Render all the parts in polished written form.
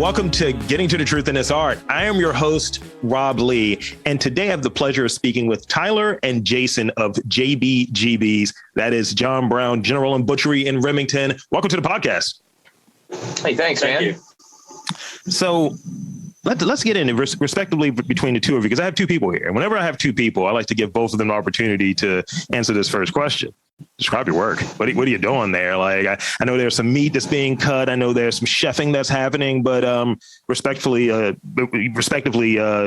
welcome to Getting to the Truth in This Art. I am your host, Rob Lee, and today I have the pleasure of speaking with Tyler and Jason of JBGBs. That is John Brown General and Butchery in Remington. Welcome to the podcast. Hey, thanks, man. Thank you. So let's get in respectively between the two of you, because I have two people here. Whenever I have two people, I like to give both of them an opportunity to answer this first question. Describe your work. What are you doing there? Like, I know there's some meat that's being cut. I know there's some chefing that's happening, but respectively,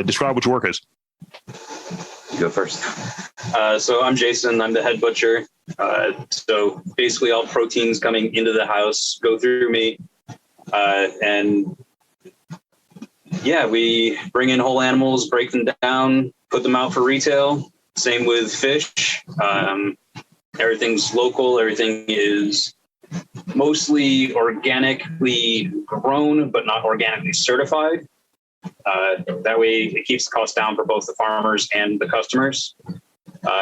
describe what your work is. You go first. So I'm Jason. I'm the head butcher. So basically all proteins coming into the house go through me. And yeah, we bring in whole animals, break them down, put them out for retail. Same with fish. Everything's local. Everything is mostly organically grown, but not organically certified. That way it keeps the cost down for both the farmers and the customers,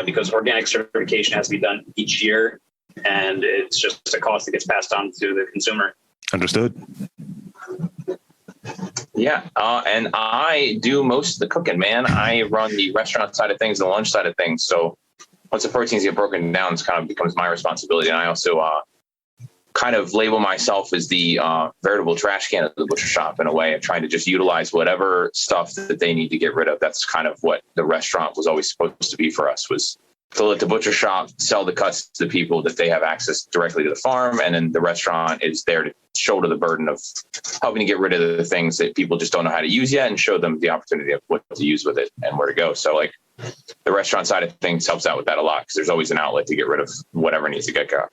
because organic certification has to be done each year, and it's just a cost that gets passed on to the consumer. Understood. Yeah, and I do most of the cooking, man. I run the restaurant side of things, the lunch side of things. So once the proteins get broken down, it kind of becomes my responsibility. And I also kind of label myself as the veritable trash can of the butcher shop, in a way of trying to just utilize whatever stuff that they need to get rid of. That's kind of what the restaurant was always supposed to be for us, was to let the butcher shop sell the cuts to the people that they have access directly to the farm. And then the restaurant is there to shoulder the burden of helping to get rid of the things that people just don't know how to use yet, and show them the opportunity of what to use with it and where to go. So like the restaurant side of things helps out with that a lot, because there's always an outlet to get rid of whatever needs to get got.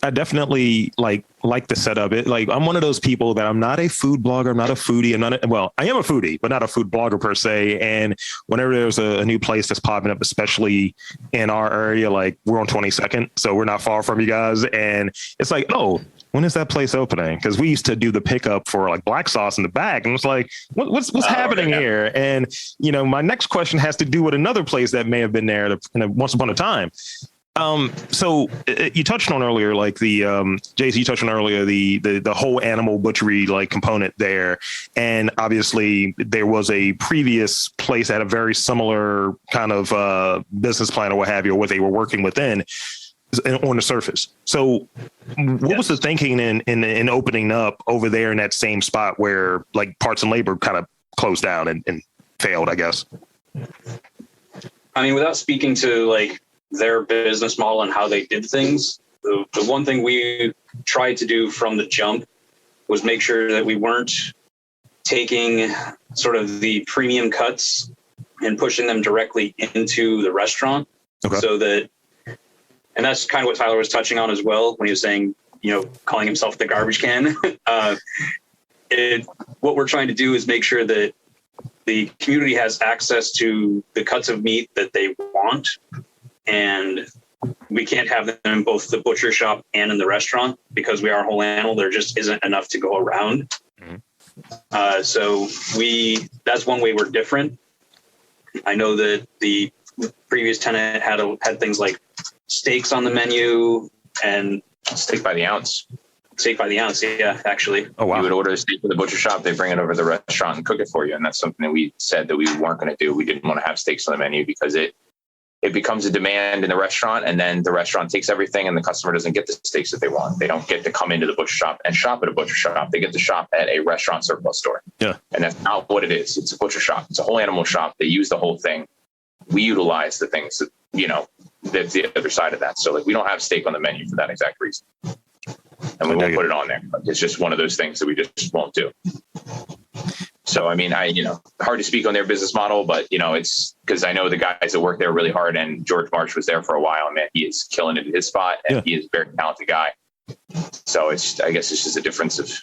I definitely like the setup. I'm one of those people that I'm not a food blogger. I'm not a foodie. I am a foodie, but not a food blogger per se. And whenever there's a new place that's popping up, especially in our area, like we're on 22nd, so we're not far from you guys. And it's like, oh, when is that place opening? Because we used to do the pickup for like black sauce in the back. And it's like, what's happening here? And, my next question has to do with another place that may have been there once upon a time. So you touched on earlier, like Jason, you touched on earlier, the whole animal butchery like component there. And obviously there was a previous place that had a very similar kind of business plan or what have you, or what they were working within on the surface. So what was the thinking in opening up over there in that same spot where like parts and labor kind of closed down and failed, I guess? I mean, without speaking to like their business model and how they did things, the one thing we tried to do from the jump was make sure that we weren't taking sort of the premium cuts and pushing them directly into the restaurant. Okay. So that, and that's kind of what Tyler was touching on as well when he was saying, calling himself the garbage can. What we're trying to do is make sure that the community has access to the cuts of meat that they want. And we can't have them in both the butcher shop and in the restaurant, because we are whole animal. There just isn't enough to go around. Mm-hmm. So that's one way we're different. I know that the previous tenant had things like steaks on the menu, and steak by the ounce. Steak by the ounce, yeah, actually. Oh, wow. You would order a steak from the butcher shop, they bring it over to the restaurant and cook it for you. And that's something that we said that we weren't going to do. We didn't want to have steaks on the menu, because it becomes a demand in the restaurant, and then the restaurant takes everything and the customer doesn't get the steaks that they want. They don't get to come into the butcher shop and shop at a butcher shop. They get to shop at a restaurant surplus store. Yeah. And that's not what it is. It's a butcher shop. It's a whole animal shop. They use the whole thing. We utilize the things that, that's the other side of that. So like, we don't have steak on the menu for that exact reason. And we won't put it on there. It's just one of those things that we just won't do. So, I mean, hard to speak on their business model, but, it's because I know the guys that work there really hard, and George Marsh was there for a while, and man, he is killing it at his spot, and he is a very talented guy. So I guess it's just a difference of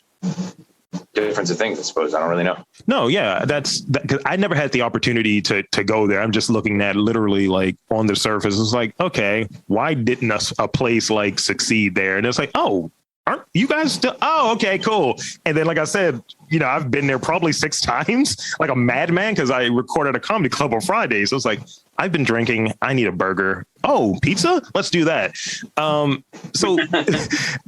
things, I suppose. I don't really know. No, yeah, because I never had the opportunity to go there. I'm just looking at literally like on the surface. It's like, okay, why didn't a place like succeed there? And it's like, oh, you guys still, oh, okay, cool. And then, like I said, I've been there probably 6 times, like a madman, because I recorded a comedy club on Fridays. So it's like, I've been drinking. I need a burger. Oh, pizza? Let's do that. So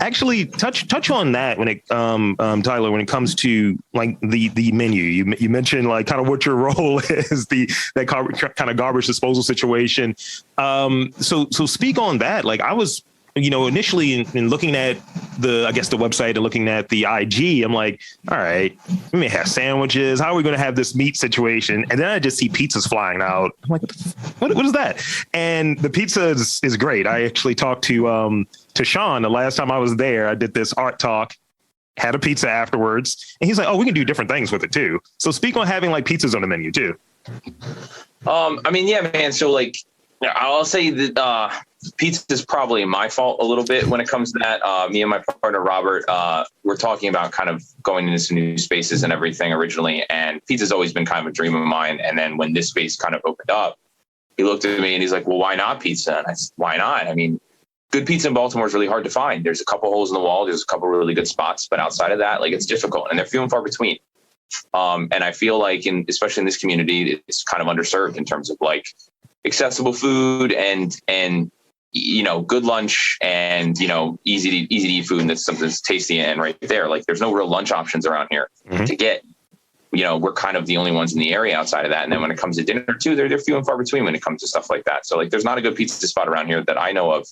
actually touch on that when it, Tyler, when it comes to like the menu. You mentioned like kind of what your role is, that kind of garbage disposal situation. So speak on that. Like I was, initially in looking at the website and looking at the IG, I'm like, all right, we may have sandwiches. How are we going to have this meat situation? And then I just see pizzas flying out. I'm like, what is that? And the pizza is great. I actually talked to Sean the last time I was there. I did this art talk, had a pizza afterwards, and he's like, oh, we can do different things with it too. So speak on having like pizzas on the menu too. I mean, yeah, man. So like, I'll say that pizza is probably my fault a little bit when it comes to that. Me and my partner, Robert, we're talking about kind of going into some new spaces and everything originally. And pizza's always been kind of a dream of mine. And then when this space kind of opened up, he looked at me and he's like, well, why not pizza? And I said, why not? I mean, good pizza in Baltimore is really hard to find. There's a couple holes in the wall. There's a couple really good spots. But outside of that, like it's difficult and they're few and far between. And I feel like especially in this community, it's kind of underserved in terms of like accessible food and good lunch and easy to eat food, and that's something that's tasty and right there. Like there's no real lunch options around here to get. We're kind of the only ones in the area outside of that. And then when it comes to dinner too, they're few and far between when it comes to stuff like that. So like there's not a good pizza spot around here that I know of.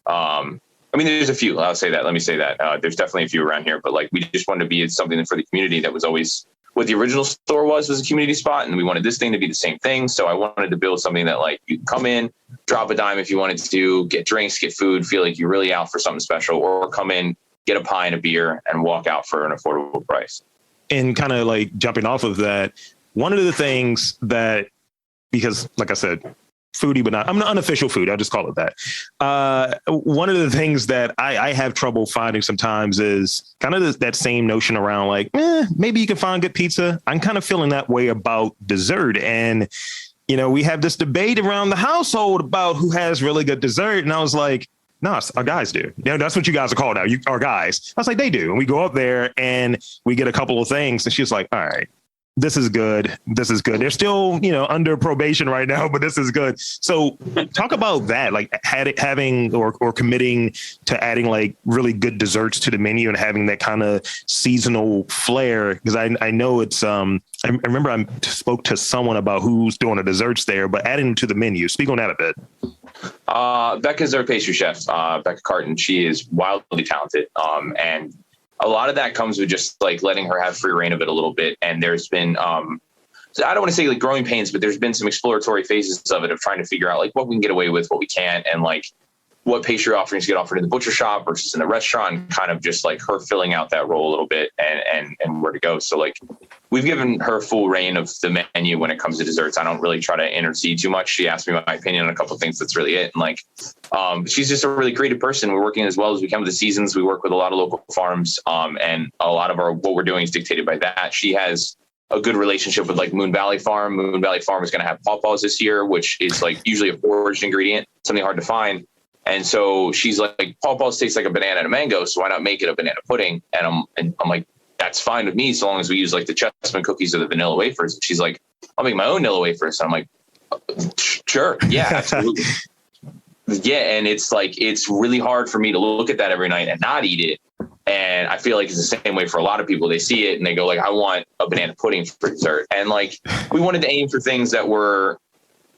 I mean, there's a few. I'll say that. Let me say that. There's definitely a few around here, but like we just wanted to be something for the community that was always what the original store was a community spot. And we wanted this thing to be the same thing. So I wanted to build something that like you come in, drop a dime if you wanted to, get drinks, get food, feel like you're really out for something special, or come in, get a pie and a beer and walk out for an affordable price. And kind of like jumping off of that, one of the things that, because like I said, foodie, but I'm an unofficial food. I'll just call it that. One of the things that I have trouble finding sometimes is kind of that same notion around like, maybe you can find good pizza. I'm kind of feeling that way about dessert. And, we have this debate around the household about who has really good dessert. And I was like, no, our guys do. That's what you guys are called now. Our guys. I was like, they do. And we go up there and we get a couple of things. And she's like, all right, this is good. This is good. They're still, under probation right now, but this is good. So talk about that, like having or committing to adding like really good desserts to the menu and having that kind of seasonal flair. Because I know it's, I remember I spoke to someone about who's doing the desserts there, but adding them to the menu. Speak on that a bit. Becca's our pastry chef, Becca Carton. She is wildly talented. And a lot of that comes with just like letting her have free reign of it a little bit. And there's been, so I don't want to say like growing pains, but there's been some exploratory phases of it, of trying to figure out like what we can get away with, what we can't, and like what pastry offerings get offered in the butcher shop versus in the restaurant, and kind of just like her filling out that role a little bit and where to go. So like we've given her full reign of the menu when it comes to desserts. I don't really try to intercede too much. She asked me my opinion on a couple of things. That's really it. And like, she's just a really creative person. We're working as well as we can with the seasons. We work with a lot of local farms. And a lot of what we're doing is dictated by that. She has a good relationship with like Moon Valley Farm. Moon Valley Farm is going to have pawpaws this year, which is like usually a foraged ingredient, something hard to find. And so she's like, pawpaws taste like a banana and a mango, so why not make it a banana pudding? And I'm like, that's fine with me, so long as we use like the chessman cookies or the vanilla wafers. And she's like, I'll make my own vanilla wafers. And I'm like, sure, yeah, absolutely. Yeah, and it's like, it's really hard for me to look at that every night and not eat it. And I feel like it's the same way for a lot of people. They see it and they go like, I want a banana pudding for dessert. And like, we wanted to aim for things that were,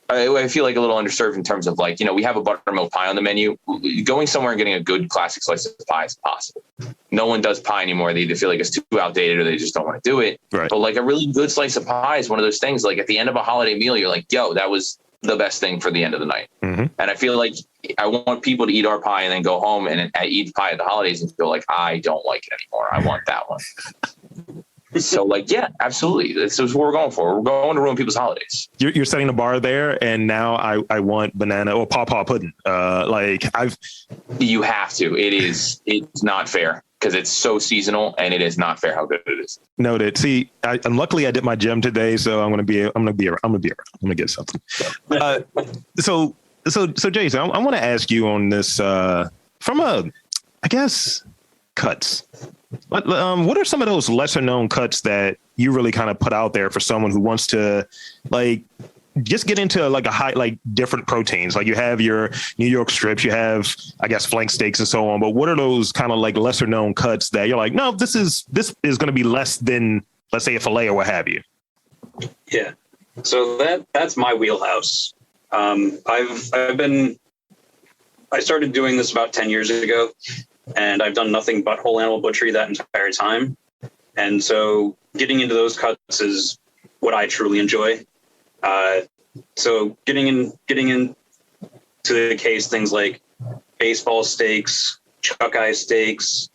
I feel like a little underserved in terms of like, we have a buttermilk pie on the menu. Going somewhere and getting a good classic slice of pie is impossible. No one does pie anymore. They either feel like it's too outdated or they just don't want to do it. Right. But like a really good slice of pie is one of those things, like at the end of a holiday meal, you're like, yo, that was the best thing for the end of the night. Mm-hmm. And I feel like I want people to eat our pie and then go home and eat pie at the holidays and feel like, I don't like it anymore. I want that one. So like, yeah, absolutely. This is what we're going for. We're going to ruin people's holidays. You're setting the bar there. And now I want banana or pawpaw pudding. You have to, it's not fair because it's so seasonal and it is not fair how good it is. Noted. See, and luckily I did my gym today, so I'm going to get something. So Jason, I want to ask you on this, from a, I guess, cuts. What are some of those lesser known cuts that you really kind of put out there for someone who wants to like just get into like a high, like different proteins? Like you have your New York strips, you have, I guess, flank steaks and so on. But what are those kind of like lesser known cuts that you're like, no, this is going to be less than, let's say, a filet or what have you? Yeah. So that's my wheelhouse. I started doing this about 10 years ago, and I've done nothing but whole animal butchery that entire time. And so getting into those cuts is what I truly enjoy. So getting in to the case, things like baseball steaks, chuck eye steaks,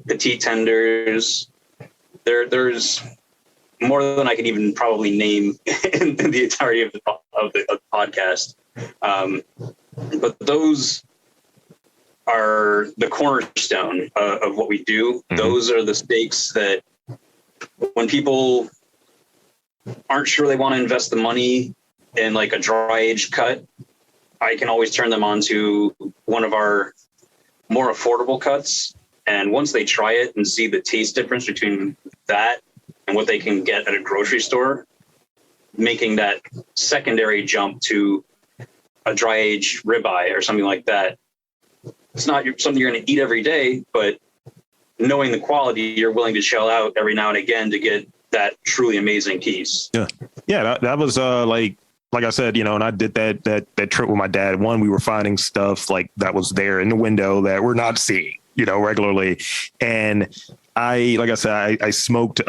petite tenders. There's more than I can even probably name in the entirety of the podcast. But those are the cornerstone of what we do. Mm-hmm. Those are the steaks that when people aren't sure they want to invest the money in like a dry aged cut, I can always turn them on to one of our more affordable cuts. And once they try it and see the taste difference between that and what they can get at a grocery store, making that secondary jump to a dry aged ribeye or something like that. It's not something you're going to eat every day, but knowing the quality, you're willing to shell out every now and again to get that truly amazing piece. Yeah. Yeah. That was like I said, you know, and I did that trip with my dad. One, we were finding stuff like that was there in the window that we're not seeing, you know, regularly. And like I said, I smoked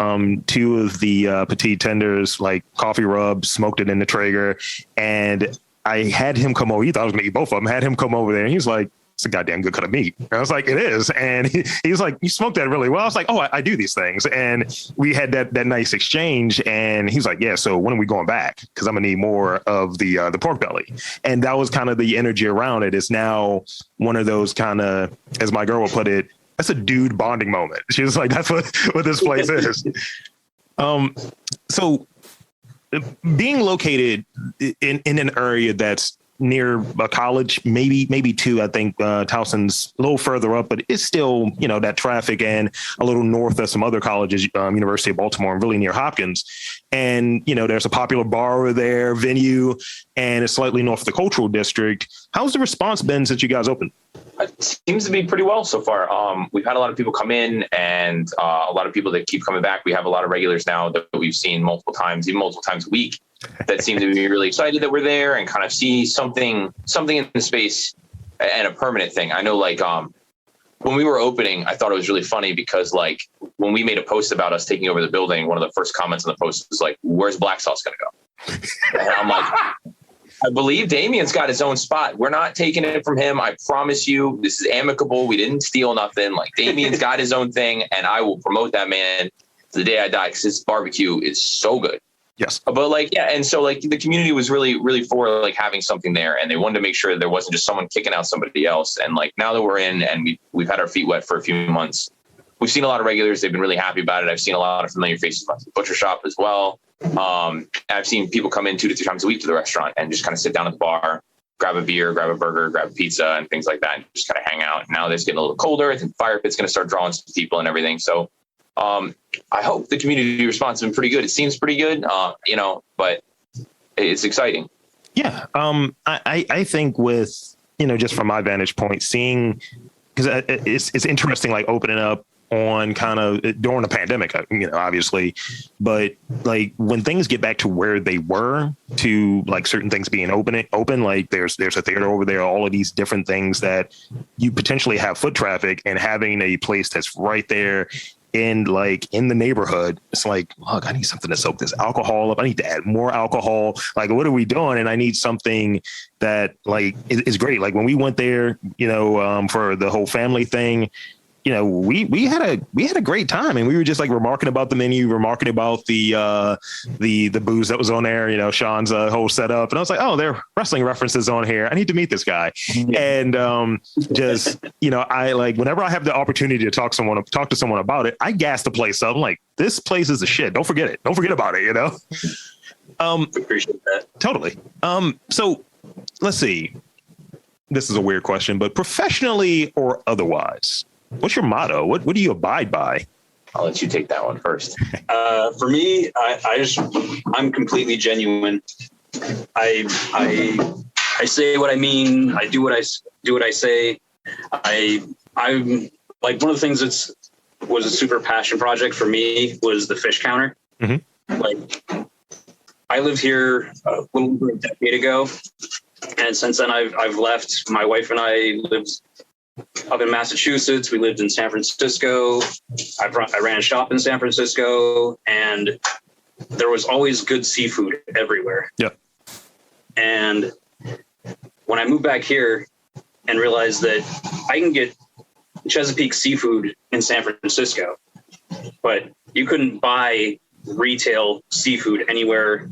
two of the petite tenders, like coffee rub, smoked it in the Traeger, and I had him come over. He thought I was going to eat both of them. Had him come over there, and he's like, "It's a goddamn good cut of meat." And I was like, "It is." And he was like, "You smoked that really well." I was like, "Oh, I do these things." And we had that nice exchange. And he's like, "Yeah, so when are we going back? Because I'm gonna need more of the pork belly." And that was kind of the energy around it. It's now one of those kind of, as my girl would put it, that's a dude bonding moment. She was like, "That's what this place is." So being located in an area that's near a college, maybe two, I think Towson's a little further up, but it's still, you know, that traffic, and a little north of some other colleges, University of Baltimore, and really near Hopkins. And, you know, there's a popular bar over there, venue, and it's slightly north of the cultural district. How's the response been since you guys opened? It seems to be pretty well so far. We've had a lot of people come in, and a lot of people that keep coming back. We have a lot of regulars now that we've seen multiple times, even multiple times a week, that seem to be really excited that we're there and kind of see something in the space and a permanent thing. I know, like, when we were opening, I thought it was really funny because, like, when we made a post about us taking over the building, one of the first comments on the post was like, "Where's Black Sauce going to go?" And I'm like, I believe Damien's got his own spot. We're not taking it from him. I promise you, this is amicable. We didn't steal nothing. Like, Damien's got his own thing, and I will promote that man to the day I die, because his barbecue is so good. Yes. But like, yeah. And so like the community was really, really for like having something there, and they wanted to make sure there wasn't just someone kicking out somebody else. And like, now that we're in and we've had our feet wet for a few months, we've seen a lot of regulars. They've been really happy about it. I've seen a lot of familiar faces at the butcher shop as well. I've seen people come in 2 to 3 times a week to the restaurant and just kind of sit down at the bar, grab a beer, grab a burger, grab a pizza and things like that, and just kind of hang out. Now that it's getting a little colder, I think fire pit's going to start drawing some people and everything. So I hope the community response has been pretty good. It seems pretty good, you know, but it's exciting. Yeah. I think with, you know, just from my vantage point, seeing, because it's interesting, like opening up on kind of during the pandemic, you know, obviously, but like when things get back to where they were, to like certain things being open, like there's a theater over there, all of these different things that you potentially have foot traffic, and having a place that's right there in the neighborhood, it's like, look, I need something to soak this alcohol up. I need to add more alcohol. Like, what are we doing? And I need something that like is great. Like when we went there, you know, for the whole family thing, you know, we had a great time, and we were just like remarking about the menu, remarking about the booze that was on there, you know, Sean's whole setup. And I was like, oh, there are wrestling references on here. I need to meet this guy. And just, you know, I like, whenever I have the opportunity to talk to someone about it, I gas the place up. I'm like, this place is a shit. Don't forget it. Don't forget about it, you know? Appreciate that. Totally. So let's see. This is a weird question, but professionally or otherwise, What's your motto? What do you abide by? I'll let you take that one first. For me, I'm completely genuine. I say what I mean. I do what I say. I'm like, one of the things was a super passion project for me was the fish counter. Mm-hmm. Like, I lived here a little over a decade ago, and since then I've left. My wife and I lived up in Massachusetts. We lived in San Francisco. I ran a shop in San Francisco, and there was always good seafood everywhere. Yeah. And when I moved back here and realized that I can get Chesapeake seafood in San Francisco, but you couldn't buy retail seafood anywhere.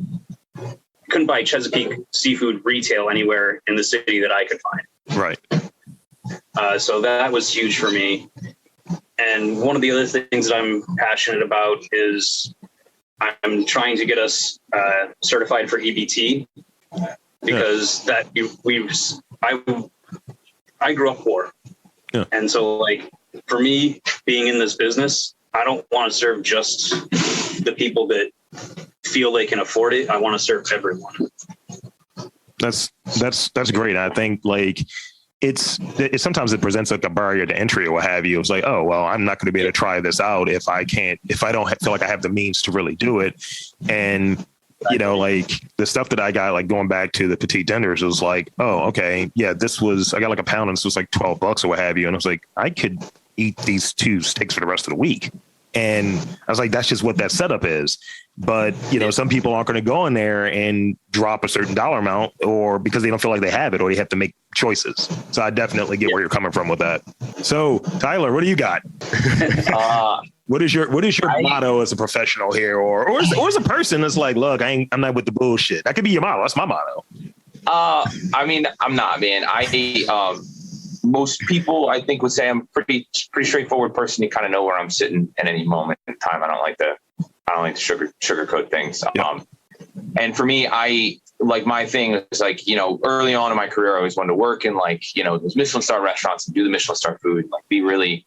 You couldn't buy Chesapeake seafood retail anywhere in the city that I could find. Right. So that was huge for me. And one of the other things that I'm passionate about is I'm trying to get us certified for EBT, because I grew up poor. Yeah. And so, like, for me, being in this business, I don't want to serve just the people that feel they can afford it. I want to serve everyone. That's great. I think, like, it's sometimes it presents like a barrier to entry or what have you. It's like, oh, well, I'm not going to be able to try this out if I don't feel like I have the means to really do it. And, you know, like the stuff that I got, like going back to the petite tenders, was like, oh, okay. Yeah, I got like a pound and this was like $12 or what have you. And I was like, I could eat these 2 steaks for the rest of the week. And I was like, that's just what that setup is. But, you know, some people aren't going to go in there and drop a certain dollar amount, or because they don't feel like they have it, or they have to make choices. So I definitely get where you're coming from with that. So Tyler, what do you got? What is your motto as a professional here, or as a person that's like, look, I'm not with the bullshit. That could be your motto. That's my motto. I mean, I'm not, man. Most people, I think, would say I'm pretty straightforward person. You kind of know where I'm sitting at any moment in time. I don't like to sugarcoat things. Yeah. And for me, my thing is, like, you know, early on in my career, I always wanted to work in, like, you know, those Michelin star restaurants and do the Michelin star food, and, like, be really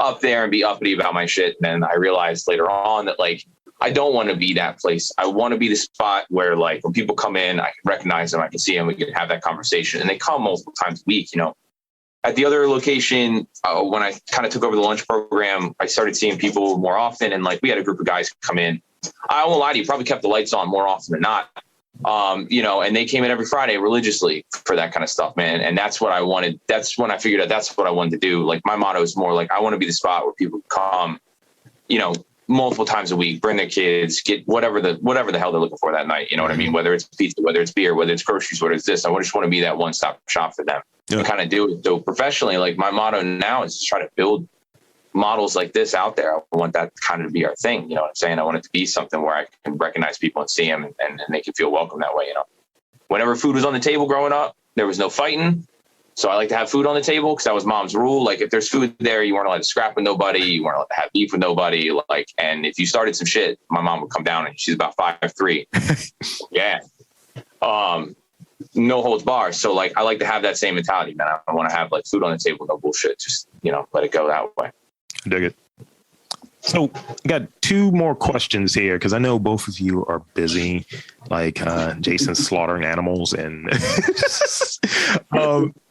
up there and be uppity about my shit. And then I realized later on that, like, I don't want to be that place. I want to be the spot where, like, when people come in, I can recognize them, I can see them, we can have that conversation. And they come multiple times a week, you know. At the other location, when I kind of took over the lunch program, I started seeing people more often. And, like, we had a group of guys come in. I won't lie to you, probably kept the lights on more often than not. You know, and they came in every Friday religiously for that kind of stuff, man. And that's what I wanted. That's when I figured out that's what I wanted to do. Like, my motto is more like, I want to be the spot where people come, you know, multiple times a week, bring their kids, get whatever the hell they're looking for that night. You know what I mean? Whether it's pizza, whether it's beer, whether it's groceries, whether it's this, I just want to be that one-stop shop for them. Yeah. And kind of do it. So professionally, like, my motto now is to try to build models like this out there. I want that kind of to be our thing. You know what I'm saying? I want it to be something where I can recognize people and see them and they can feel welcome that way. You know, whenever food was on the table growing up, there was no fighting. So I like to have food on the table because that was mom's rule. Like, if there's food there, you weren't allowed to scrap with nobody. You weren't allowed to have beef with nobody. Like, and if you started some shit, my mom would come down, and she's about 5'3". Yeah. No holds barred. So, like, I like to have that same mentality, man. I want to have, like, food on the table, no bullshit. Just, you know, let it go that way. I dig it. So I got 2 more questions here, because I know both of you are busy, like Jason's slaughtering animals. And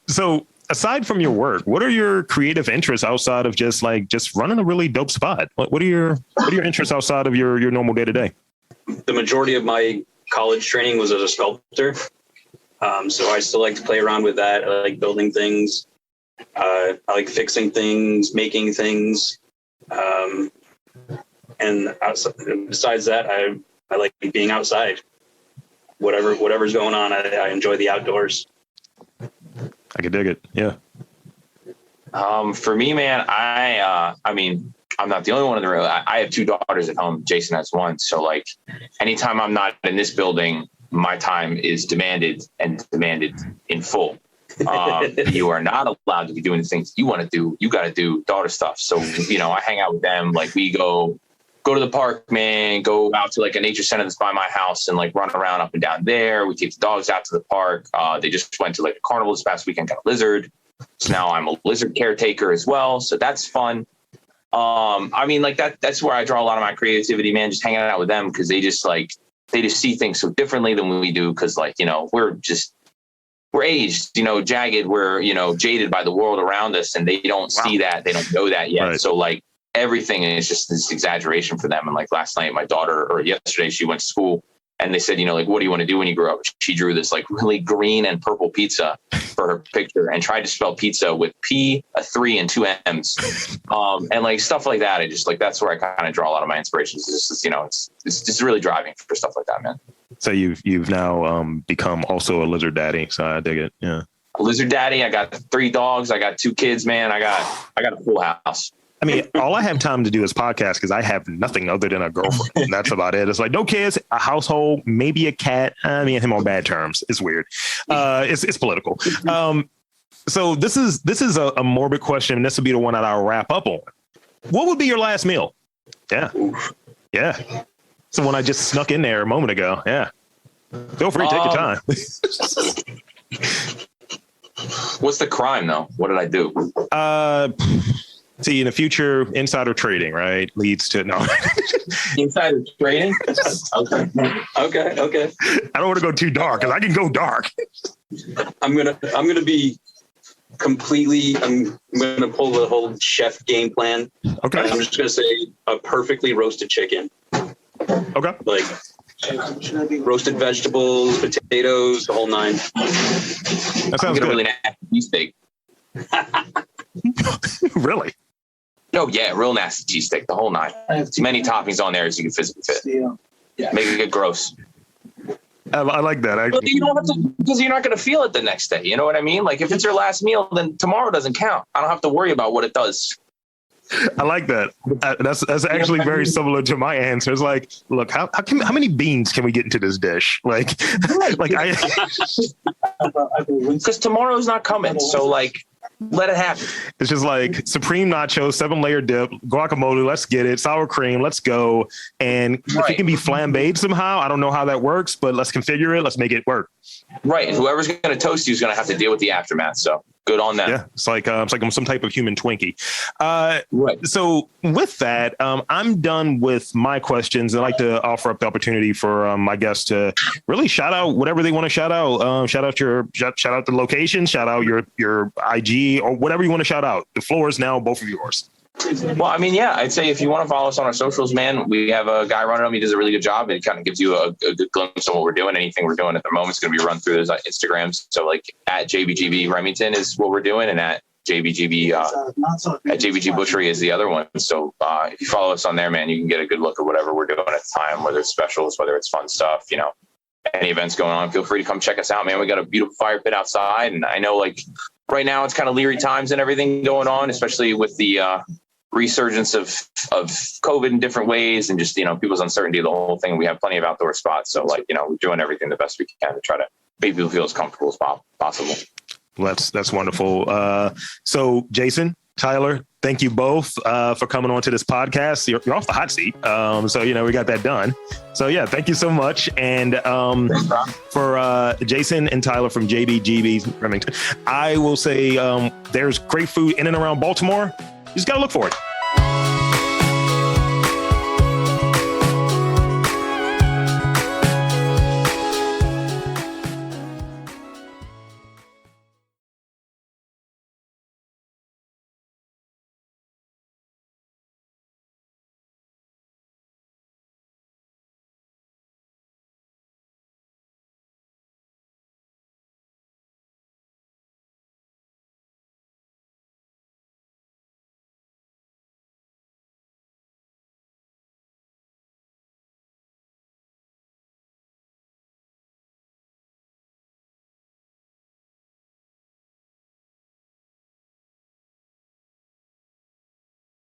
so aside from your work, what are your creative interests outside of just running a really dope spot? What are your interests outside of your normal day to day? The majority of my college training was as a sculptor. So I still like to play around with that. I like building things. I like fixing things, making things. And besides that, I like being outside. Whatever's going on, I enjoy the outdoors. I could dig it. Yeah. For me, man, I mean, I'm not the only one in the room. I have 2 daughters at home. Jason has 1. So, like, anytime I'm not in this building, my time is demanded in full. You are not allowed to be doing the things you want to do. You got to do daughter stuff. So, you know, I hang out with them. Like, we go to the park, man, go out to, like, a nature center that's by my house and, like, run around up and down there. We take the dogs out to the park. They just went to, like, a carnival this past weekend, got a lizard. So now I'm a lizard caretaker as well. So that's fun. I mean, like that's where I draw a lot of my creativity, man, just hanging out with them. Cause they just see things so differently than we do. Cause like, you know, we're aged, you know, jagged, we're, you know, jaded by the world around us, and they don't see that. They don't know that yet. Right. So like everything is just this exaggeration for them. And like last night, my daughter, or yesterday, she went to school. And they said, you know, like, what do you want to do when you grow up? She drew this like really green and purple pizza for her picture and tried to spell pizza with P, a 3 and 2 M's. And like stuff like that. I just like, that's where I kind of draw a lot of my inspirations. It's just, you know, it's just really driving for stuff like that, man. So you've now become also a lizard daddy. So I dig it. Yeah. A lizard daddy. I got 3 dogs. I got 2 kids, man. I got a full house. I mean, all I have time to do is podcast because I have nothing other than a girlfriend. That's about it. It's like no kids, a household, maybe a cat. I mean, him on bad terms. It's weird. It's political. So this is a morbid question, and this will be the one that I'll wrap up on. What would be your last meal? Yeah. Yeah. So when I just snuck in there a moment ago. Yeah. Feel free to take your time. What's the crime though? What did I do? See, in the future, insider trading, right, leads to no. Insider trading? Okay. I don't want to go too dark because I can go dark. I'm gonna be completely. I'm gonna pull the whole chef game plan. Okay. I'm just gonna say a perfectly roasted chicken. Okay. Like roasted vegetables, potatoes, the whole 9. That sounds good. Really nasty cheesesteak. Really? Oh yeah, real nasty cheesesteak, the whole 9. As many toppings on there as you can physically fit. Yeah. Make it get gross. I like that. But you don't have to, because you're not going to feel it the next day. You know what I mean? Like if it's your last meal, then tomorrow doesn't count. I don't have to worry about what it does. I like that. That's actually very similar to my answer. It's like, look, how many beans can we get into this dish? Like because tomorrow's not coming. So like, let it happen. It's just like supreme nachos, 7-layer dip, guacamole. Let's get it. Sour cream. Let's go. And if it can be flambéed somehow, I don't know how that works, but let's configure it. Let's make it work. Right. And whoever's going to toast you is going to have to deal with the aftermath. So good on them. Yeah. It's like I'm some type of human Twinkie. Right. So with that, I'm done with my questions. I'd like to offer up the opportunity for my guests to really shout out whatever they want to shout out. Shout out the location, shout out your IG or whatever you want to shout out. The floor is now both of yours. Well, I mean, yeah, I'd say if you want to follow us on our socials, man, we have a guy running them. He does a really good job. It kind of gives you a good glimpse of what we're doing. Anything we're doing at the moment is going to be run through those Instagrams. So like at JBGB Remington is what we're doing. And at JBGB, at JBG Butchery is the other one. So if you follow us on there, man, you can get a good look at whatever we're doing at the time, whether it's specials, whether it's fun stuff, you know, any events going on, feel free to come check us out, man. We got a beautiful fire pit outside. And I know like right now it's kind of leery times and everything going on, especially with the, resurgence of COVID in different ways and just, you know, people's uncertainty, the whole thing. We have plenty of outdoor spots. So like, you know, we're doing everything the best we can to try to make people feel as comfortable as possible. Well, that's wonderful. So Jason, Tyler, thank you both for coming on to this podcast. You're off the hot seat. So, you know, we got that done. So yeah, thank you so much. And for Jason and Tyler from JBGB Remington, I will say there's great food in and around Baltimore. You just got to look for it.